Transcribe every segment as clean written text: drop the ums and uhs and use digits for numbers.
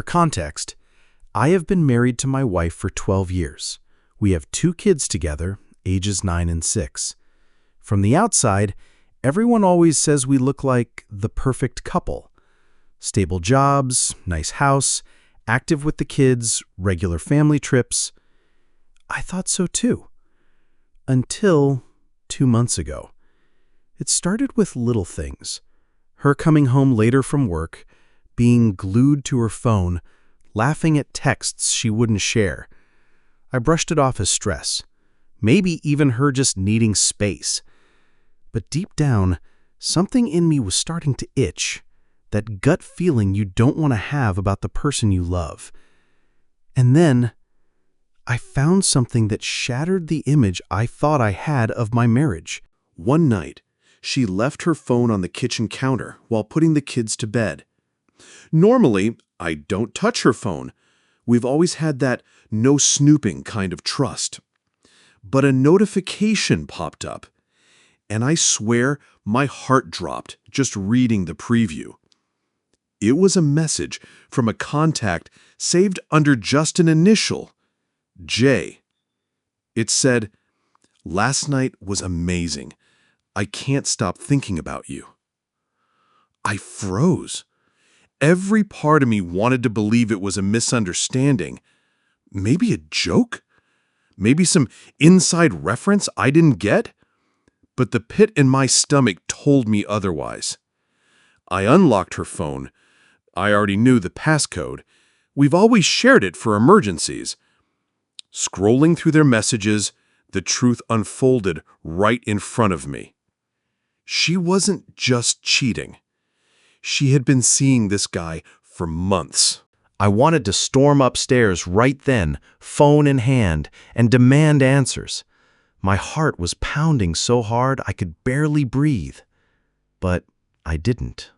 For context, I have been married to my wife for 12 years. We have 2 kids together, ages 9 and 6. From the outside, everyone always says we look like the perfect couple. Stable jobs, nice house, active with the kids, regular family trips. I thought so too. Until 2 months ago. It started with little things. Her coming home later from work, being glued to her phone, laughing at texts she wouldn't share. I brushed it off as stress. Maybe even her just needing space. But deep down, something in me was starting to itch. That gut feeling you don't want to have about the person you love. And then, I found something that shattered the image I thought I had of my marriage. One night, she left her phone on the kitchen counter while putting the kids to bed. Normally, I don't touch her phone. We've always had that no snooping kind of trust. But a notification popped up, and I swear my heart dropped just reading the preview. It was a message from a contact saved under just an initial, J. It said, "Last night was amazing. I can't stop thinking about you." I froze. Every part of me wanted to believe it was a misunderstanding. Maybe a joke? Maybe some inside reference I didn't get? But the pit in my stomach told me otherwise. I unlocked her phone. I already knew the passcode. We've always shared it for emergencies. Scrolling through their messages, the truth unfolded right in front of me. She wasn't just cheating. She had been seeing this guy for months. I wanted to storm upstairs right then, phone in hand, and demand answers. My heart was pounding so hard I could barely breathe. But I didn't.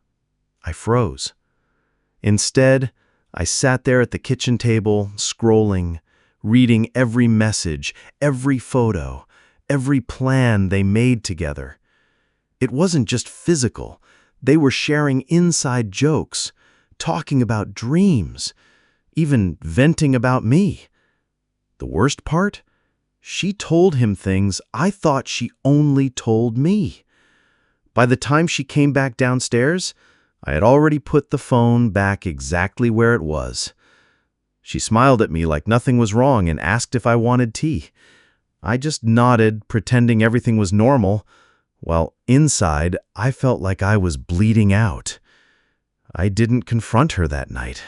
I froze. Instead, I sat there at the kitchen table, scrolling, reading every message, every photo, every plan they made together. It wasn't just physical. They were sharing inside jokes, talking about dreams, even venting about me. The worst part? She told him things I thought she only told me. By the time she came back downstairs, I had already put the phone back exactly where it was. She smiled at me like nothing was wrong and asked if I wanted tea. I just nodded, pretending everything was normal, while inside I felt like I was bleeding out. I didn't confront her that night.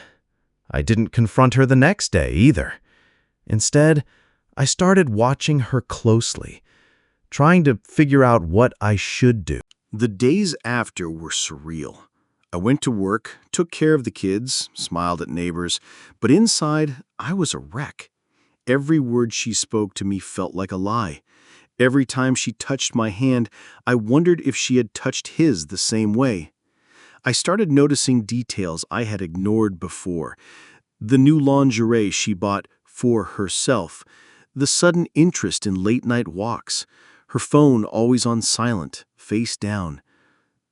I didn't confront her the next day either. Instead, I started watching her closely, trying to figure out what I should do. The days after were surreal. I went to work, took care of the kids, smiled at neighbors, but inside, I was a wreck. Every word she spoke to me felt like a lie. Every time she touched my hand, I wondered if she had touched his the same way. I started noticing details I had ignored before. The new lingerie she bought for herself, the sudden interest in late-night walks, her phone always on silent, face down.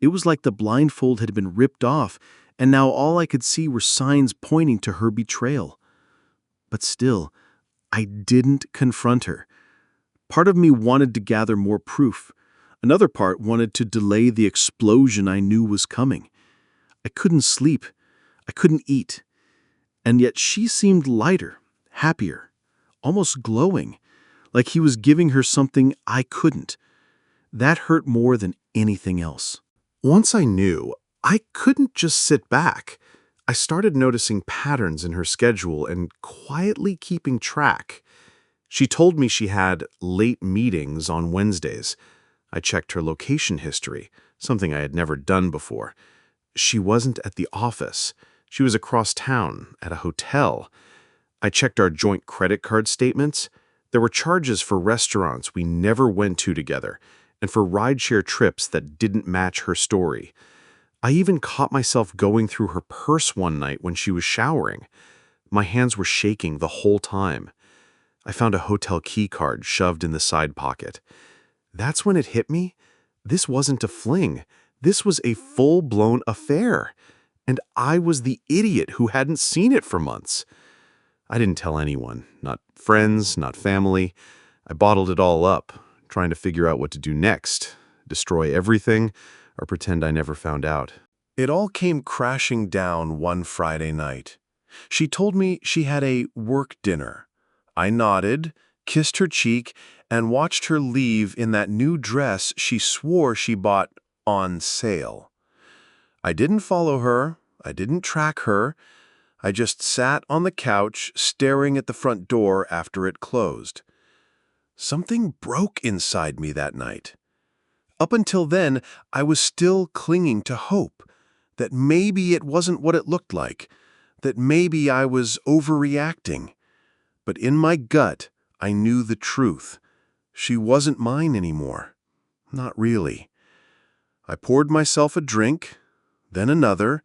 It was like the blindfold had been ripped off, and now all I could see were signs pointing to her betrayal. But still, I didn't confront her. Part of me wanted to gather more proof. Another part wanted to delay the explosion I knew was coming. I couldn't sleep. I couldn't eat. And yet she seemed lighter, happier, almost glowing, like he was giving her something I couldn't. That hurt more than anything else. Once I knew, I couldn't just sit back. I started noticing patterns in her schedule and quietly keeping track. She told me she had late meetings on Wednesdays. I checked her location history, something I had never done before. She wasn't at the office. She was across town, at a hotel. I checked our joint credit card statements. There were charges for restaurants we never went to together, and for rideshare trips that didn't match her story. I even caught myself going through her purse one night when she was showering. My hands were shaking the whole time. I found a hotel key card shoved in the side pocket. That's when it hit me. This wasn't a fling. This was a full-blown affair. And I was the idiot who hadn't seen it for months. I didn't tell anyone, not friends, not family. I bottled it all up, trying to figure out what to do next, destroy everything, or pretend I never found out. It all came crashing down one Friday night. She told me she had a work dinner. I nodded, kissed her cheek, and watched her leave in that new dress she swore she bought on sale. I didn't follow her. I didn't track her. I just sat on the couch, staring at the front door after it closed. Something broke inside me that night. Up until then, I was still clinging to hope that maybe it wasn't what it looked like, that maybe I was overreacting. But in my gut, I knew the truth. She wasn't mine anymore. Not really. I poured myself a drink, then another,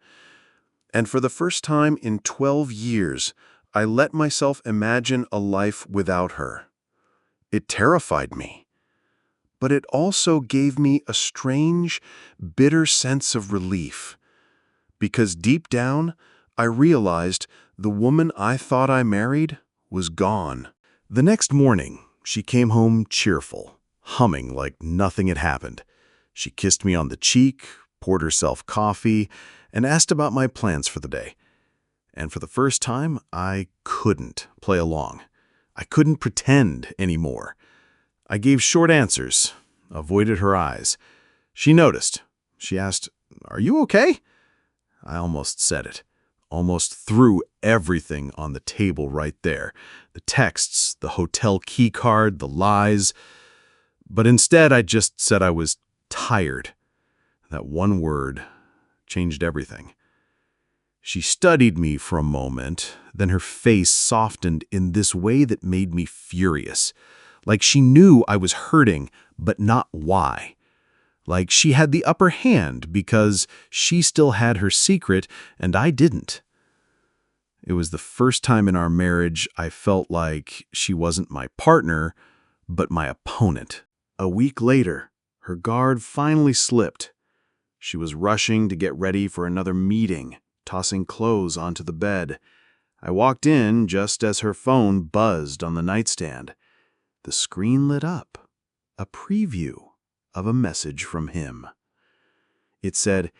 and for the first time in 12 years, I let myself imagine a life without her. It terrified me, but it also gave me a strange, bitter sense of relief. Because deep down, I realized the woman I thought I married was gone. The next morning, she came home cheerful, humming like nothing had happened. She kissed me on the cheek, poured herself coffee, and asked about my plans for the day. And for the first time, I couldn't play along. I couldn't pretend anymore. I gave short answers, avoided her eyes. She noticed. She asked, "Are you okay?" I almost said it. Almost threw everything on the table right there. The texts, the hotel key card, the lies. But instead, I just said I was tired. That one word changed everything. She studied me for a moment, then her face softened in this way that made me furious. Like she knew I was hurting, but not why. Like she had the upper hand because she still had her secret and I didn't. It was the first time in our marriage I felt like she wasn't my partner, but my opponent. A week later, her guard finally slipped. She was rushing to get ready for another meeting, tossing clothes onto the bed. I walked in just as her phone buzzed on the nightstand. The screen lit up, a preview of a message from him. It said,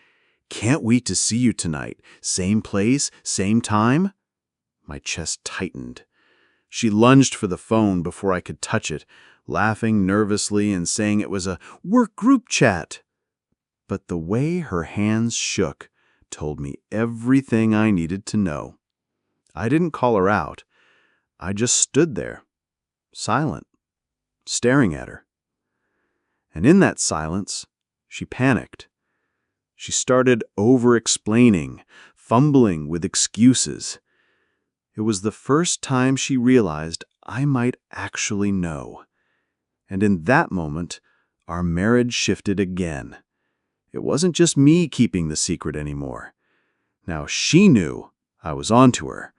"Can't wait to see you tonight. Same place, same time?" My chest tightened. She lunged for the phone before I could touch it, laughing nervously and saying it was a work group chat. But the way her hands shook told me everything I needed to know. I didn't call her out. I just stood there, silent, staring at her. And in that silence, she panicked. She started over-explaining, fumbling with excuses. It was the first time she realized I might actually know. And in that moment, our marriage shifted again. It wasn't just me keeping the secret anymore. Now she knew I was onto her,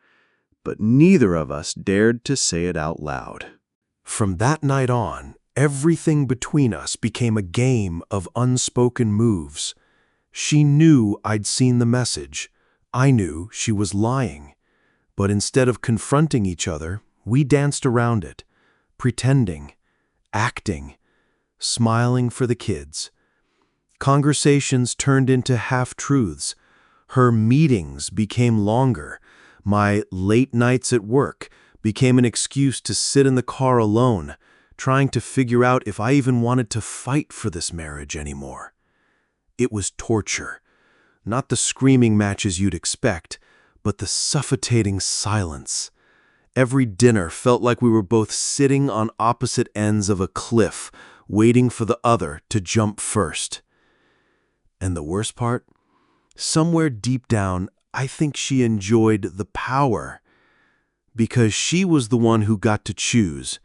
but neither of us dared to say it out loud. From that night on, everything between us became a game of unspoken moves. She knew I'd seen the message. I knew she was lying. But instead of confronting each other, we danced around it, pretending, acting, smiling for the kids. Conversations turned into half-truths. Her meetings became longer. My late nights at work became an excuse to sit in the car alone, trying to figure out if I even wanted to fight for this marriage anymore. It was torture. Not the screaming matches you'd expect, but the suffocating silence. Every dinner felt like we were both sitting on opposite ends of a cliff, waiting for the other to jump first. And the worst part? Somewhere deep down, I think she enjoyed the power. Because she was the one who got to choose.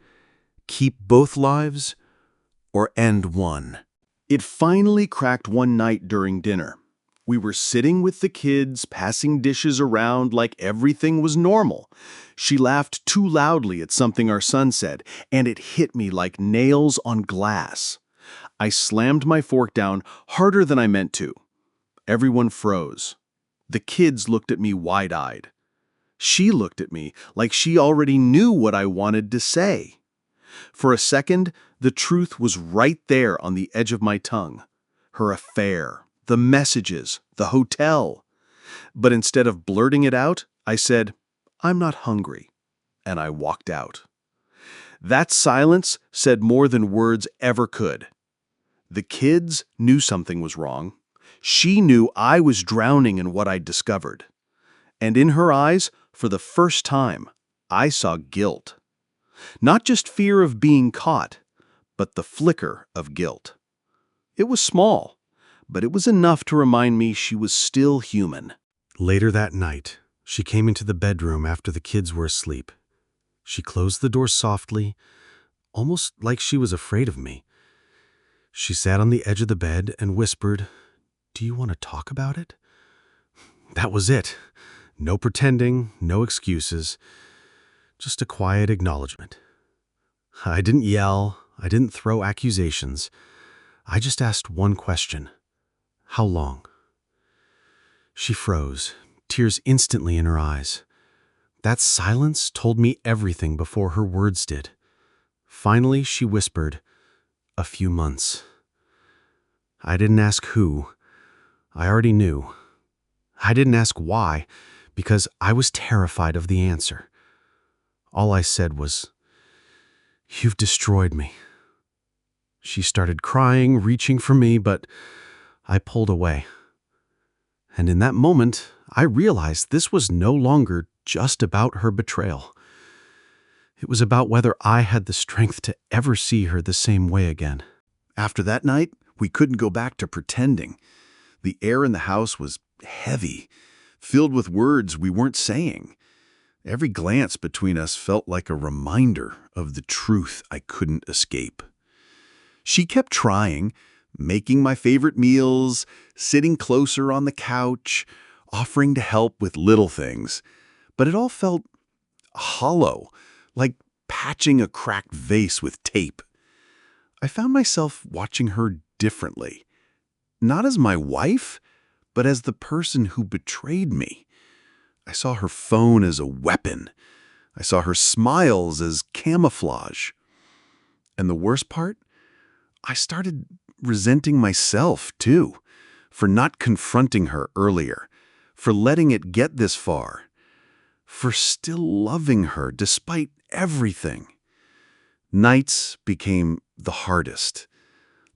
Keep both lives or end one. It finally cracked one night during dinner. We were sitting with the kids, passing dishes around like everything was normal. She laughed too loudly at something our son said, and it hit me like nails on glass. I slammed my fork down harder than I meant to. Everyone froze. The kids looked at me wide-eyed. She looked at me like she already knew what I wanted to say. For a second, the truth was right there on the edge of my tongue. Her affair, the messages, the hotel. But instead of blurting it out, I said, "I'm not hungry," and I walked out. That silence said more than words ever could. The kids knew something was wrong. She knew I was drowning in what I'd discovered. And in her eyes, for the first time, I saw guilt. Not just fear of being caught, but the flicker of guilt. It was small, but it was enough to remind me she was still human. Later that night, she came into the bedroom after the kids were asleep. She closed the door softly, almost like she was afraid of me. She sat on the edge of the bed and whispered, "Do you want to talk about it?" That was it. No pretending, no excuses, just a quiet acknowledgement. I didn't yell, I didn't throw accusations. I just asked one question. How long? She froze, tears instantly in her eyes. That silence told me everything before her words did. Finally, she whispered, "A few months." I didn't ask who. I already knew. I didn't ask why, because I was terrified of the answer. All I said was, "You've destroyed me." She started crying, reaching for me, but I pulled away. And in that moment, I realized this was no longer just about her betrayal. It was about whether I had the strength to ever see her the same way again. After that night, we couldn't go back to pretending. The air in the house was heavy, filled with words we weren't saying. Every glance between us felt like a reminder of the truth I couldn't escape. She kept trying, making my favorite meals, sitting closer on the couch, offering to help with little things. But it all felt hollow, like patching a cracked vase with tape. I found myself watching her differently. Not as my wife, but as the person who betrayed me. I saw her phone as a weapon. I saw her smiles as camouflage. And the worst part? I started resenting myself, too, for not confronting her earlier, for letting it get this far, for still loving her despite everything. Nights became the hardest.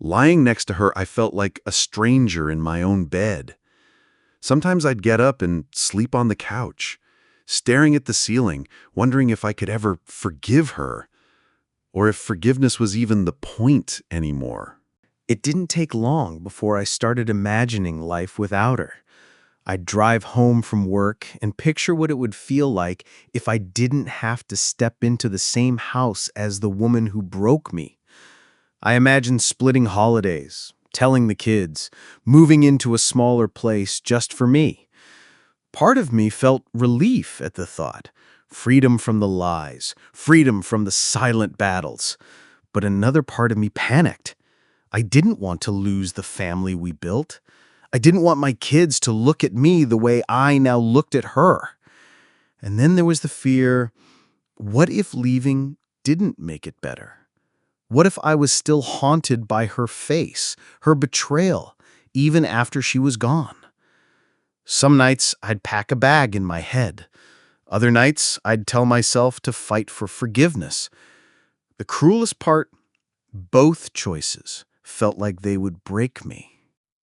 Lying next to her, I felt like a stranger in my own bed. Sometimes I'd get up and sleep on the couch, staring at the ceiling, wondering if I could ever forgive her, or if forgiveness was even the point anymore. It didn't take long before I started imagining life without her. I'd drive home from work and picture what it would feel like if I didn't have to step into the same house as the woman who broke me. I imagined splitting holidays, telling the kids, moving into a smaller place just for me. Part of me felt relief at the thought, freedom from the lies, freedom from the silent battles. But another part of me panicked. I didn't want to lose the family we built. I didn't want my kids to look at me the way I now looked at her. And then there was the fear, what if leaving didn't make it better? What if I was still haunted by her face, her betrayal, even after she was gone? Some nights I'd pack a bag in my head. Other nights I'd tell myself to fight for forgiveness. The cruelest part, both choices felt like they would break me.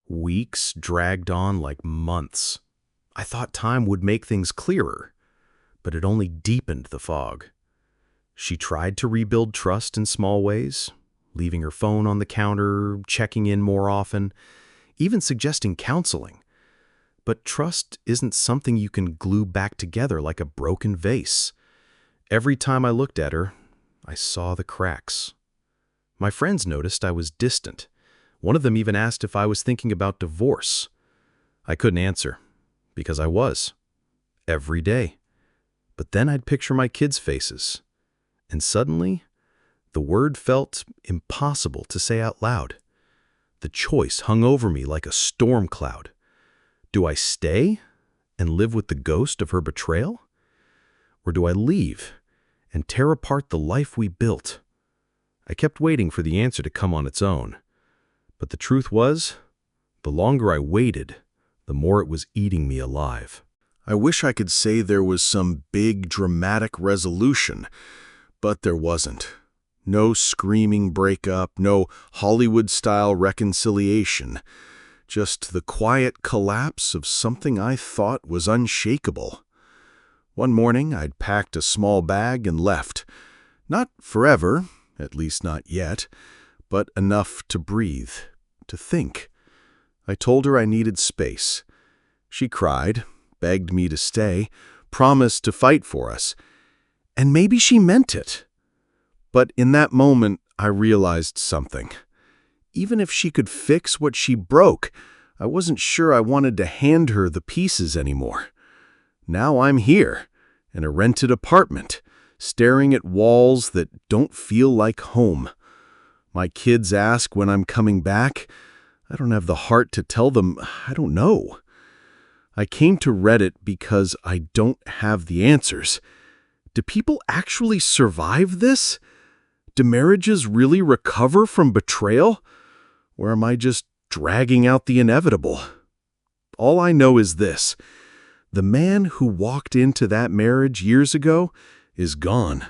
Weeks dragged on like months. I thought time would make things clearer, but it only deepened the fog. She tried to rebuild trust in small ways, leaving her phone on the counter, checking in more often, even suggesting counseling. But trust isn't something you can glue back together like a broken vase. Every time I looked at her, I saw the cracks. My friends noticed I was distant. One of them even asked if I was thinking about divorce. I couldn't answer, because I was. Every day. But then I'd picture my kids' faces. And suddenly, the word felt impossible to say out loud. The choice hung over me like a storm cloud. Do I stay and live with the ghost of her betrayal? Or do I leave and tear apart the life we built? I kept waiting for the answer to come on its own. But the truth was, the longer I waited, the more it was eating me alive. I wish I could say there was some big, dramatic resolution, but there wasn't. No screaming breakup, no Hollywood-style reconciliation. Just the quiet collapse of something I thought was unshakable. One morning, I'd packed a small bag and left. Not forever, at least not yet, but enough to breathe, to think. I told her I needed space. She cried, begged me to stay, promised to fight for us. And maybe she meant it. But in that moment, I realized something. Even if she could fix what she broke, I wasn't sure I wanted to hand her the pieces anymore. Now I'm here, in a rented apartment, staring at walls that don't feel like home. My kids ask when I'm coming back. I don't have the heart to tell them I don't know. I came to Reddit because I don't have the answers. Do people actually survive this? Do marriages really recover from betrayal? Or am I just dragging out the inevitable? All I know is this. The man who walked into that marriage years ago is gone.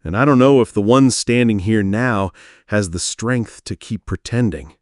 And I don't know if the one standing here now has the strength to keep pretending.